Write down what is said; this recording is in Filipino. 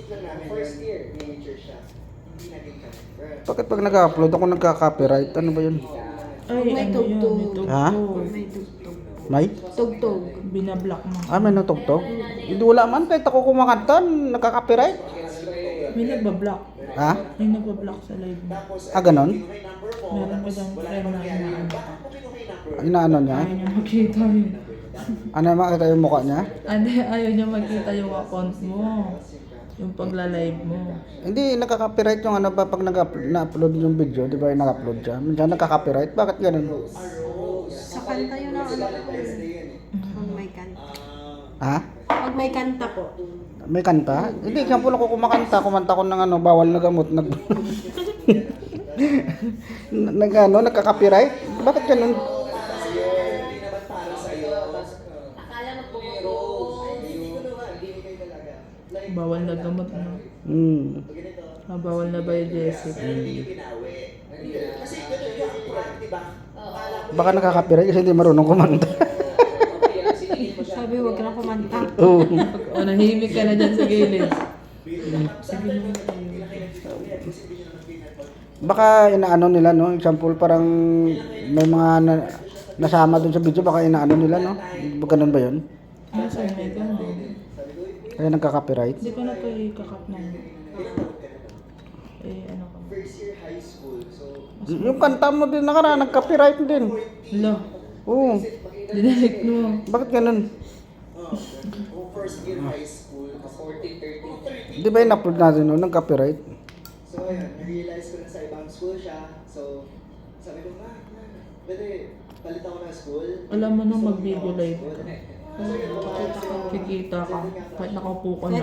Inisip lang namin. First year, major siya. Hindi naging kami. Bakit pag nag-upload ako nagka-copyright? Ano ba yun? Ay, May ano tugtog. yun? May tugtog. Ha? May tugtog. May? Tugtog. Binablock mo. May natugtog? Hindi wala man. Kahit ako kumakanta, nagka-copyright. May nagbablock. Ha? May nagbablock sa live mo. Ganon? Meron ko dyan friend na inaano ka. Inaano niya? Ayaw niya makita yun. Ano makita yung mukha niya? Ayaw niya makita yung account mo. Yung pagla-live mo. Hindi, nagka-copyright yung ano ba pag na-upload yung video, di ba yung nag-upload siya? Minsan nagka-copyright, bakit ganun? Sa kanta yun ang alam ko. Pag may kanta. Ha? Pag may kanta po. May kanta? Hindi, example ako kumanta ko ng ano, bawal na gamot, nagka-copyright? Bakit ganun? Bawal na gamot, no? Bawal na ba yung Jessica? Baka nakaka-copyright kasi hindi marunong kumanta. Sabi huwag ka na kumanta. Oo. O, nahimik ka na dyan sa gilid. Baka inaano nila, no? Example, parang may mga nasama dun sa video, baka inaano nila, no? Ganun ba yun? Ano sa'yo, may gano'n? Kaya nagka-copyright? Hindi ko na ito ikakap ng... ano ka? First year high school. So, Yung kanta mo din nakaraan, nag-copyright din. Hala, Oo. dinalik mo. Bakit ganun? first year high school, 14, 13. Di ba in-upload natin no? Nag-copyright? So, ayun, na-realize ko na sa ibang school siya. So, sabi ko, pwede palit ako ng school. Alam mo nung mag-video live So, ka. yun, Kikita ka. Kahit nakaupo ka na.